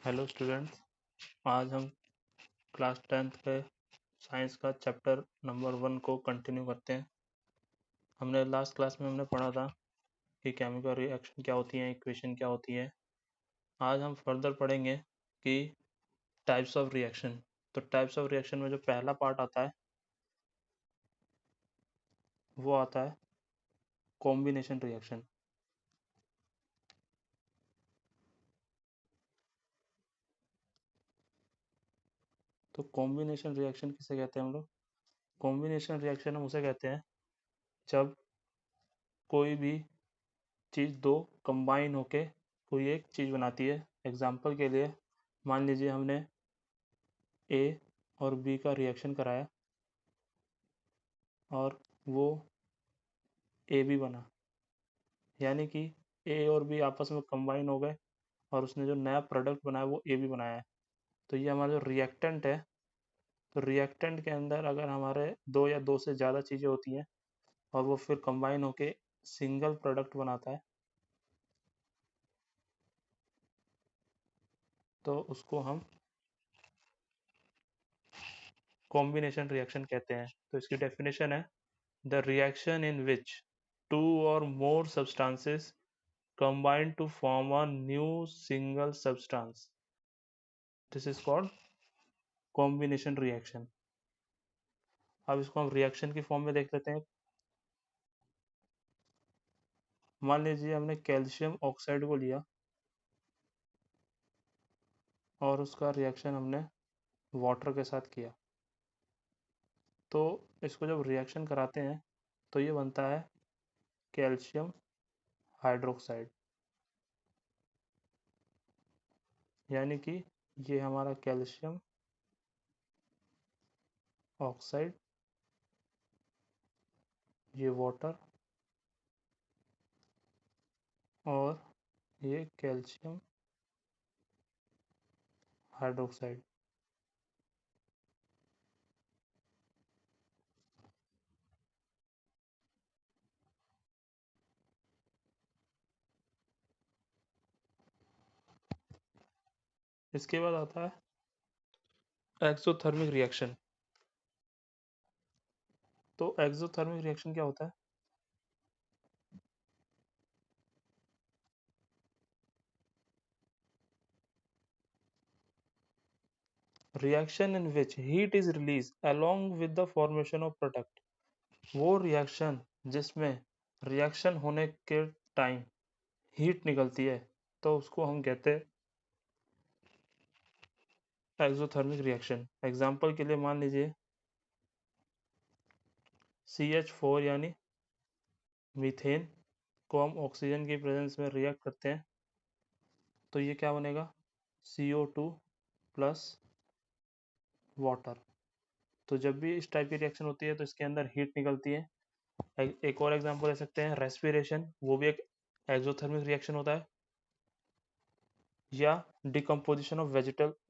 Hello students. आज हम class 10th के साइंस का चैप्टर नंबर 1 को कंटिन्यू करते हैं। हमने लास्ट क्लास में पढ़ा था कि केमिकल रिएक्शन क्या होती है, इक्वेशन क्या होती है। आज हम फर्दर पढ़ेंगे कि टाइप्स ऑफ रिएक्शन। तो टाइप्स ऑफ रिएक्शन में जो पहला पार्ट आता है वो आता है कॉम्बिनेशन रिएक्शन। तो कॉम्बिनेशन रिएक्शन किसे कहते हैं हम लोग? कॉम्बिनेशन रिएक्शन हम उसे कहते हैं जब कोई भी चीज़ दो कंबाइन होके कोई एक चीज़ बनाती है। एग्जाम्पल के लिए मान लीजिए हमने ए और बी का रिएक्शन कराया और वो ए बी बना, यानी कि ए और बी आपस में कंबाइन हो गए और उसने जो नया प्रोडक्ट बनाया वो ए बी बनाया है। तो ये हमारा जो रिएक्टेंट है, तो रिएक्टेंट के अंदर अगर हमारे दो या दो से ज़्यादा चीज़ें होती हैं और वो फिर कंबाइन होके सिंगल प्रोडक्ट बनाता है तो उसको हम कॉम्बिनेशन रिएक्शन कहते हैं। तो इसकी डेफिनेशन है the reaction in which two or more substances combine to form a new single substance. This is called combination reaction. अब इसको हम रिएक्शन की फॉर्म में देख लेते हैं। मान लीजिए हमने कैल्शियम ऑक्साइड को लिया और उसका रिएक्शन हमने वाटर के साथ किया। तो इसको जब रिएक्शन कराते हैं तो ये बनता है कैल्शियम हाइड्रोक्साइड, यानी कि ये हमारा कैल्शियम ऑक्साइड, ये वाटर और ये कैल्शियम हाइड्रोक्साइड। इसके बाद आता है एक्सोथर्मिक रिएक्शन। तो एक्सोथर्मिक रिएक्शन क्या होता है? Reaction in which heat is release along with the formation of product. वो रिएक्शन जिसमें रिएक्शन होने के टाइम हीट निकलती है तो उसको हम कहते हैं एक्सोथर्मिक रिएक्शन। एग्जाम्पल के लिए मान लीजिए CH4 यानी मीथेन को हम ऑक्सीजन की प्रेजेंस में रिएक्ट करते हैं तो ये क्या बनेगा? CO2 plus water. तो जब भी इस टाइप की रिएक्शन होती है तो इसके अंदर हीट निकलती है। एक और एग्जांपल ले सकते हैं रेस्पिरेशन, वो भी एक एक्सोथर्मिक रिएक्शन होता है। या decomposition of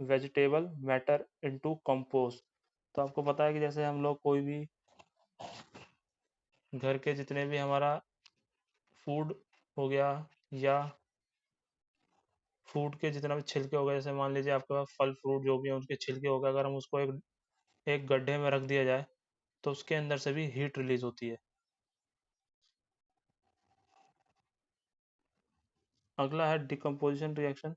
vegetable matter into compost. तो आपको पता है कि जैसे हम लोग कोई भी घर के जितने भी हमारा फूड हो गया या फूड के जितना भी छिलके हो गए, जैसे मान लीजिए आपके पास फल फ्रूट जो भी है उनके छिलके हो गए, अगर हम उसको एक एक गड्ढे में रख दिया जाए तो उसके अंदर से भी हीट रिलीज होती है। अगला है डिकम्पोजिशन रिएक्शन।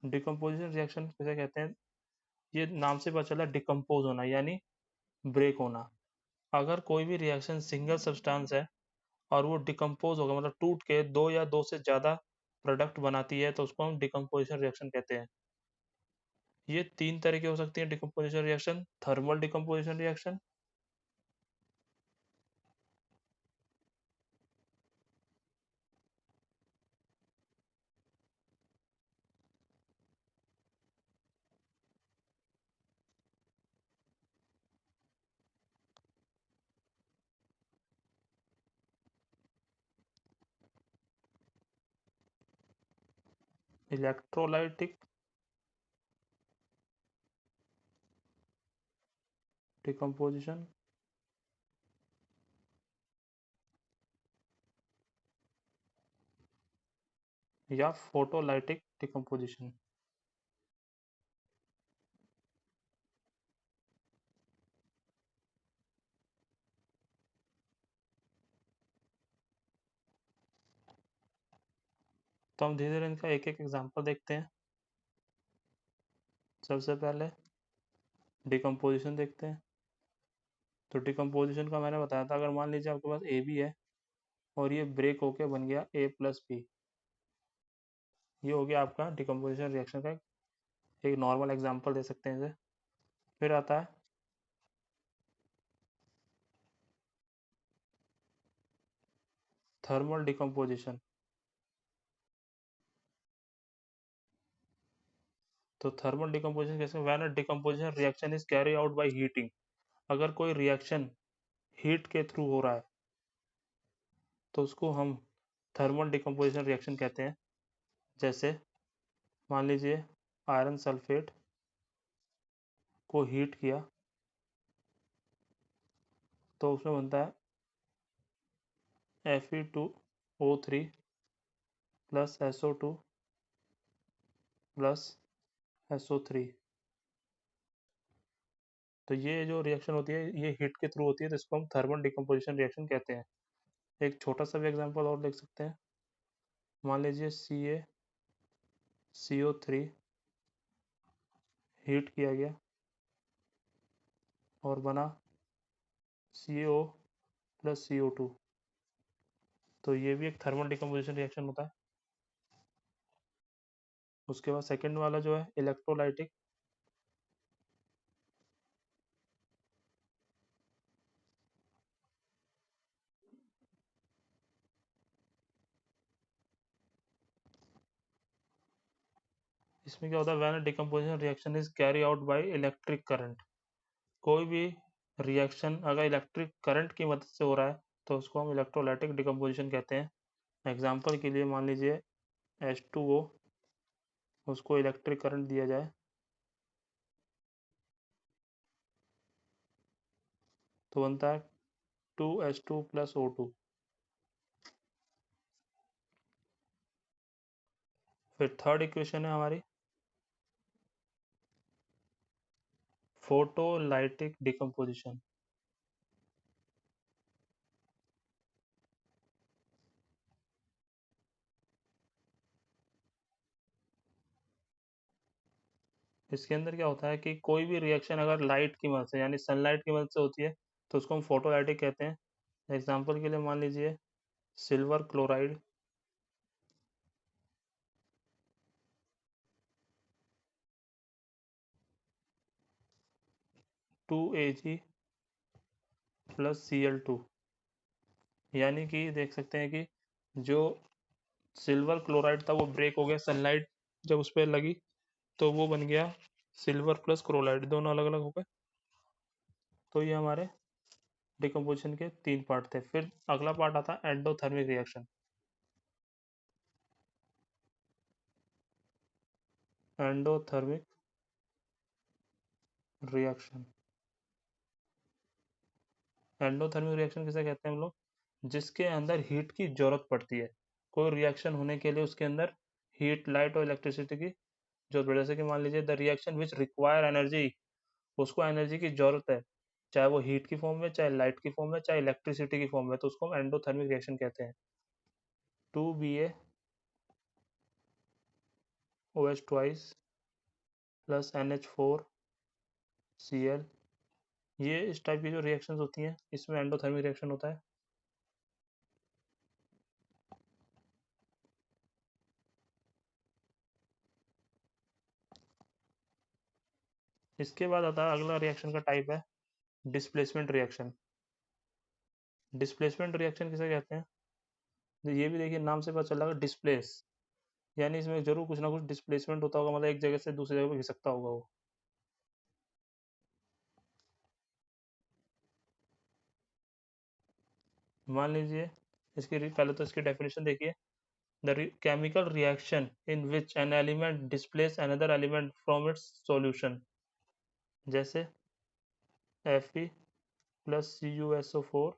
डिकम्पोजिशन रिएक्शन किसे कहते हैं? ये नाम से पता चला, डिकम्पोज होना यानी ब्रेक होना। अगर कोई भी रिएक्शन सिंगल सब्सटेंस है और वो डिकम्पोज होगा, मतलब टूट के दो या दो से ज़्यादा प्रोडक्ट बनाती है तो उसको हम डिकम्पोजिशन रिएक्शन कहते हैं। ये तीन तरह की हो सकती है decomposition reaction. Thermal decomposition reaction, electrolytic decomposition या फोटोलाइटिक डिकम्पोजिशन। तो हम धीरे धीरे इनका एक एक एग्जाम्पल देखते हैं। सबसे पहले डिकम्पोजिशन देखते हैं। तो डिकम्पोजिशन का मैंने बताया था, अगर मान लीजिए आपके पास ए बी है और ये ब्रेक होके बन गया ए प्लस बी, ये हो गया आपका डिकम्पोजिशन रिएक्शन का एक नॉर्मल एग्जाम्पल दे सकते हैं इसे। फिर आता है थर्मल डिकम्पोजिशन। तो थर्मल डिकम्पोजिशन कैसे, when a decomposition reaction is carry out by heating. अगर कोई रिएक्शन हीट के थ्रू हो रहा है तो उसको हम थर्मल डिकम्पोजिशन रिएक्शन कहते हैं। जैसे मान लीजिए आयरन सल्फेट को हीट किया तो उसमें बनता है Fe2O3 plus SO2 plus SO3। तो ये जो रिएक्शन होती है ये हीट के थ्रू होती है, तो इसको हम थर्मल डिकम्पोजिशन रिएक्शन कहते हैं। एक छोटा सा भी एग्जांपल और लिख सकते हैं। मान लीजिए CaCO3 हीट किया गया और बना CO प्लस CO2। तो ये भी एक थर्मल डिकम्पोजिशन रिएक्शन होता है। उसके बाद सेकंड वाला जो है इलेक्ट्रोलाइटिक। इसमें क्या होता है, when decomposition reaction is carry out by electric current. कोई भी रिएक्शन अगर इलेक्ट्रिक करंट की मदद से हो रहा है तो उसको हम इलेक्ट्रोलाइटिक डिकम्पोजिशन कहते हैं। एग्जाम्पल के लिए मान लीजिए H2O, उसको इलेक्ट्रिक करंट दिया जाए तो बनता है 2H2 प्लस O2। फिर थर्ड इक्वेशन है हमारी फोटोलाइटिक डिकम्पोजिशन। इसके अंदर क्या होता है कि कोई भी रिएक्शन अगर लाइट की मदद से यानी सनलाइट की मदद से होती है तो उसको हम फोटोलाइटिक कहते हैं। एग्जाम्पल के लिए मान लीजिए silver chloride 2Ag plus Cl2। यानी कि देख सकते हैं कि जो सिल्वर क्लोराइड था वो ब्रेक हो गया, सनलाइट जब उस पर लगी तो वो बन गया सिल्वर प्लस क्लोराइड, दोनों अलग अलग हो गए। तो ये हमारे डिकम्पोजिशन के तीन पार्ट थे। फिर अगला पार्ट आता है endothermic reaction. Endothermic reaction, endothermic reaction किसे कहते हैं हम लोग, जिसके अंदर हीट की जरूरत पड़ती है। कोई रिएक्शन होने के लिए उसके अंदर हीट, लाइट और इलेक्ट्रिसिटी की जरूरत पड़ती है। जैसे कि मान लीजिए the reaction which require energy, उसको एनर्जी की जरूरत है, चाहे वो हीट की फॉर्म में, चाहे लाइट की फॉर्म में, चाहे इलेक्ट्रिसिटी की फॉर्म में, तो उसको हम एंडोथर्मिक रिएक्शन कहते हैं। 2BaOH ट्वाइस प्लस NH4Cl, ये इस टाइप की जो रिएक्शंस होती हैं इसमें एंडोथर्मिक रिएक्शन होता है। इसके बाद आता है अगला रिएक्शन का टाइप है डिस्प्लेसमेंट रिएक्शन। डिस्प्लेसमेंट रिएक्शन किसे कहते हैं, तो ये भी देखिए नाम से पता चल रहा है डिस्प्लेस, यानी इसमें जरूर कुछ ना कुछ डिस्प्लेसमेंट होता होगा, मतलब एक जगह से दूसरी जगह पे खिसकता होगा वो। मान लीजिए इसकी पहले तो इसकी डेफिनेशन देखिए, the chemical reaction in which an element displace another element from its solution. जैसे Fe प्लस CuSO4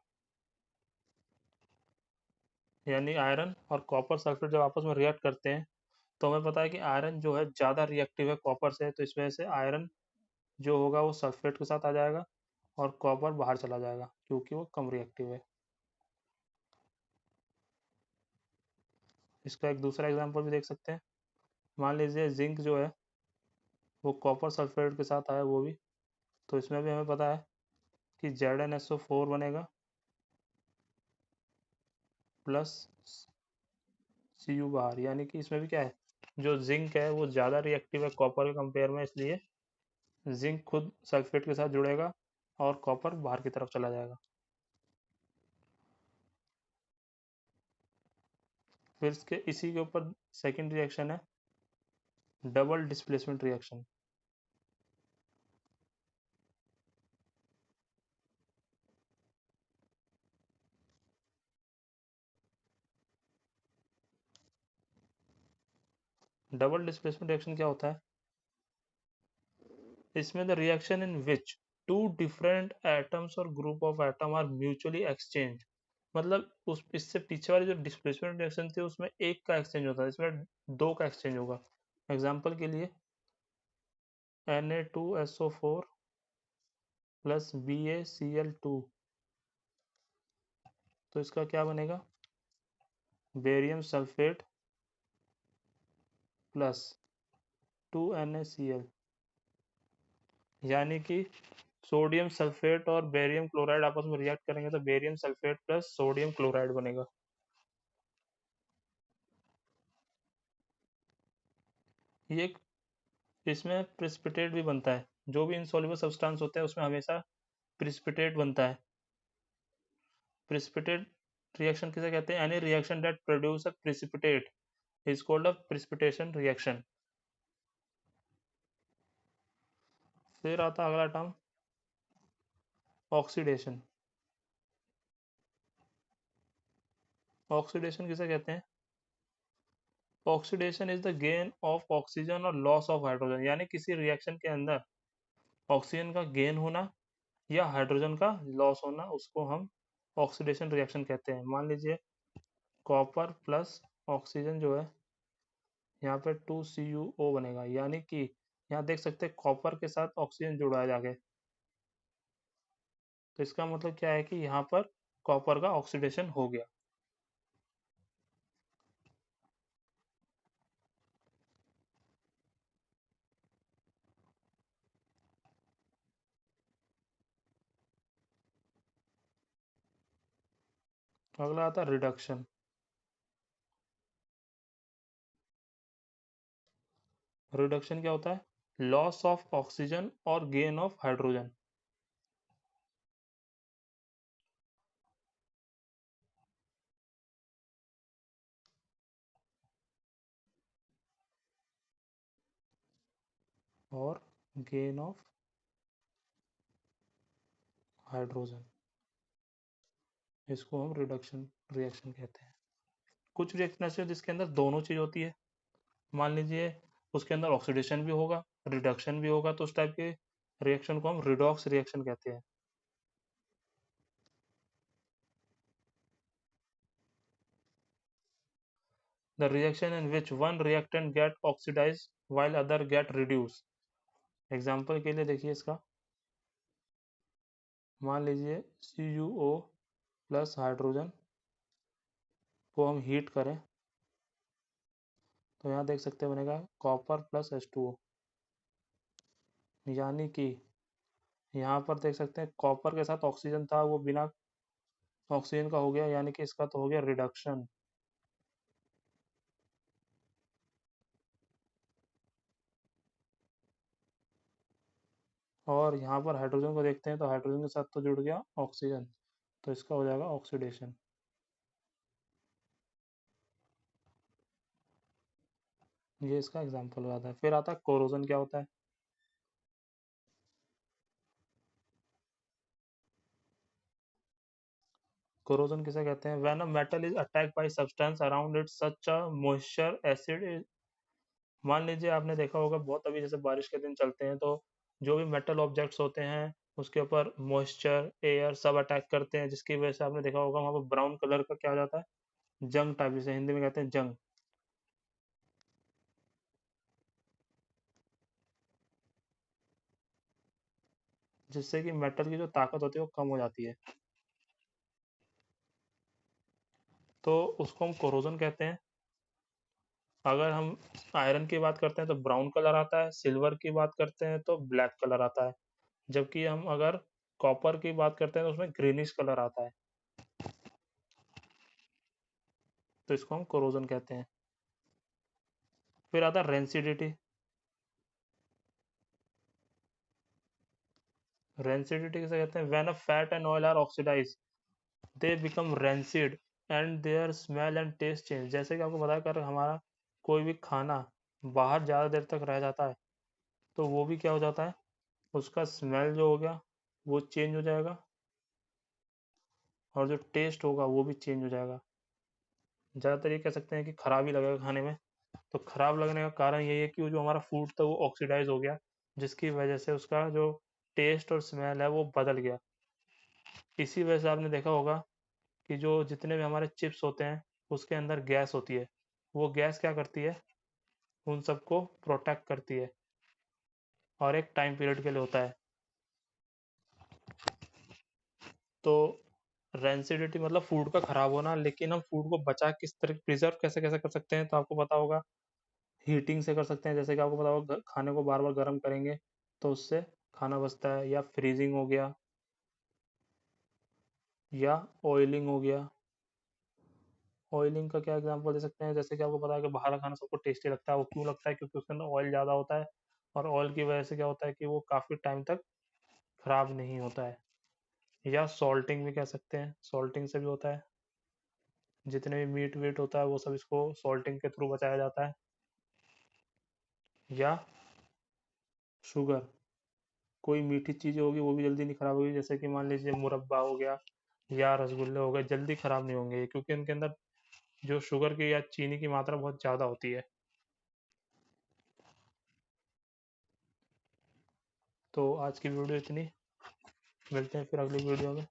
यानी आयरन और कॉपर सल्फेट जब आपस में रिएक्ट करते हैं तो हमें पता है कि आयरन जो है ज़्यादा रिएक्टिव है कॉपर से, तो इस वजह से आयरन जो होगा वो सल्फेट के साथ आ जाएगा और कॉपर बाहर चला जाएगा क्योंकि वो कम रिएक्टिव है। इसका एक दूसरा एग्जांपल भी देख सकते हैं। मान लीजिए जिंक जो है वो कॉपर सल्फेट के साथ आया वो भी, तो इसमें भी हमें पता है कि ZnSO4 बनेगा प्लस Cu बाहर, यानी कि इसमें भी क्या है, जो जिंक है वो ज़्यादा रिएक्टिव है कॉपर के कंपेयर में, इसलिए जिंक खुद सल्फेट के साथ जुड़ेगा और कॉपर बाहर की तरफ चला जाएगा। फिर इसके इसी के ऊपर सेकंड रिएक्शन है double displacement reaction. Double displacement reaction क्या होता है, इसमें the reaction in which two different atoms और group of atom are mutually exchange, मतलब उस इससे पीछे वाली जो डिस्प्लेसमेंट रिएक्शन थी उसमें एक का एक्सचेंज होता है, इसमें दो का एक्सचेंज होगा। एग्जांपल के लिए Na2SO4 प्लस BaCl2, तो इसका क्या बनेगा, बेरियम सल्फेट प्लस 2NaCl, यानी कि सोडियम सल्फेट और बेरियम क्लोराइड आपस में रिएक्ट करेंगे तो barium sulphate plus sodium chloride बनेगा। ये एक, इसमें प्रिसिपिटेट भी बनता है, जो भी इनसॉल्युबल सब्सटेंस होते हैं उसमें हमेशा प्रिसिपिटेट बनता है। प्रिसिपिटेट रिएक्शन किसे कहते हैं, any reaction that produce a precipitate is called a precipitation reaction. फिर आता अगला टर्म ऑक्सीडेशन। ऑक्सीडेशन किसे कहते हैं, oxidation is the gain of oxygen और लॉस ऑफ हाइड्रोजन, यानी किसी रिएक्शन के अंदर ऑक्सीजन का गेन होना या हाइड्रोजन का लॉस होना, उसको हम ऑक्सीडेशन रिएक्शन कहते हैं। मान लीजिए कॉपर प्लस ऑक्सीजन जो है यहाँ पे 2CuO बनेगा, यानी कि यहाँ देख सकते हैं कॉपर के साथ ऑक्सीजन जुड़ा है जाके, तो इसका मतलब क्या है कि यहाँ पर कॉपर का ऑक्सीडेशन हो गया। अगला आता है रिडक्शन। रिडक्शन क्या होता है, लॉस ऑफ ऑक्सीजन और गेन ऑफ हाइड्रोजन। और गेन ऑफ हाइड्रोजन, इसको हम रिडक्शन रिएक्शन कहते हैं। कुछ रिएक्शन ऐसे जिसके अंदर दोनों चीज होती है, मान लीजिए उसके अंदर ऑक्सीडेशन भी होगा रिडक्शन भी होगा, तो उस टाइप के रिएक्शन को हम रिडॉक्स रिएक्शन कहते हैं। The reaction in which one reactant get oxidized while other get reduced। Example के लिए देखिए इसका, मान लीजिए CuO प्लस हाइड्रोजन को हम हीट करें तो यहाँ देख सकते हैं बनेगा कॉपर प्लस H2O, यानी कि यहाँ पर देख सकते हैं कॉपर के साथ ऑक्सीजन था वो बिना ऑक्सीजन का हो गया, यानी कि इसका तो हो गया रिडक्शन। और यहाँ पर हाइड्रोजन को देखते हैं तो हाइड्रोजन के साथ तो जुड़ गया ऑक्सीजन, तो इसका हो जाएगा ऑक्सीडेशन। ये इसका एग्जाम्पल हो जाता है। फिर आता है कोरोजन। क्या होता है, कोरोजन किसे कहते हैं, when a metal is attacked by substance around it such a moisture acid. मान लीजिए आपने देखा होगा बहुत, अभी जैसे बारिश के दिन चलते हैं तो जो भी मेटल ऑब्जेक्ट्स होते हैं उसके ऊपर मॉइस्चर एयर सब अटैक करते हैं, जिसकी वजह से आपने देखा होगा वहाँ पर ब्राउन कलर का क्या हो जाता है, जंग टाइप, जिसे हिंदी में कहते हैं जंग। जिससे कि मेटल की जो ताकत होती है वो कम हो जाती है। तो उसको हम कोरोजन कहते हैं। अगर हम आयरन की बात करते हैं तो ब्राउन कलर आता है, सिल्वर की बात करते हैं तो ब्लैक कलर आता है, जबकि हम अगर कॉपर की बात करते हैं तो उसमें ग्रीनिश कलर आता है। तो इसको हम कोरोजन कहते हैं। फिर आता है रेंसिडिटी। रेंसिडिटी किसे कहते हैं? When a fat and oil are oxidise they become rancid and their smell and taste change. जैसे कि आपको पता है, अगर हमारा कोई भी खाना बाहर ज़्यादा देर तक रह जाता है तो वो भी क्या हो जाता है, उसका स्मेल जो हो गया वो चेंज हो जाएगा, और जो टेस्ट होगा वो भी चेंज हो जाएगा। ज़्यादातर ये कह सकते हैं कि खराब ही लगेगा खाने में। तो खराब लगने का कारण यही है कि वो जो हमारा फूड था वो ऑक्सीडाइज हो गया, जिसकी वजह से उसका जो टेस्ट और स्मेल है वो बदल गया। इसी वजह से आपने देखा होगा कि जो जितने भी हमारे चिप्स होते हैं उसके अंदर गैस होती है, वो गैस क्या करती है, उन सबको प्रोटेक्ट करती है, और एक टाइम पीरियड के लिए होता है। तो रेंसिडिटी मतलब फूड का खराब होना, लेकिन हम फूड को बचा किस तरह प्रिजर्व कैसे कैसे कर सकते हैं, तो आपको पता होगा हीटिंग से कर सकते हैं। जैसे कि आपको पता होगा खाने को बार बार गर्म करेंगे तो उससे खाना बचता है, या फ्रीजिंग हो गया, या ऑयलिंग हो गया। ऑयलिंग का क्या एग्जांपल दे सकते हैं? जैसे कि आपको पता है कि बाहर का खाना सबको टेस्टी लगता है, वो क्यों लगता है? क्योंकि उसके अंदर ऑयल ज़्यादा होता है, और ऑयल की वजह से क्या होता है कि वो काफ़ी टाइम तक खराब नहीं होता है। या सॉल्टिंग भी कह सकते हैं, सॉल्टिंग से भी होता है। जितने भी मीट वीट होता है वो सब इसको सॉल्टिंग के थ्रू बचाया जाता है। या शुगर, कोई मीठी चीज़ होगी वो भी जल्दी नहीं खराब होगी, जैसे कि मान लीजिए मुरब्बा हो गया या रसगुल्ले हो गए, जल्दी खराब नहीं होंगे क्योंकि उनके अंदर जो शुगर की या चीनी की मात्रा बहुत ज़्यादा होती है। तो आज की वीडियो इतनी, मिलते हैं फिर अगली वीडियो में।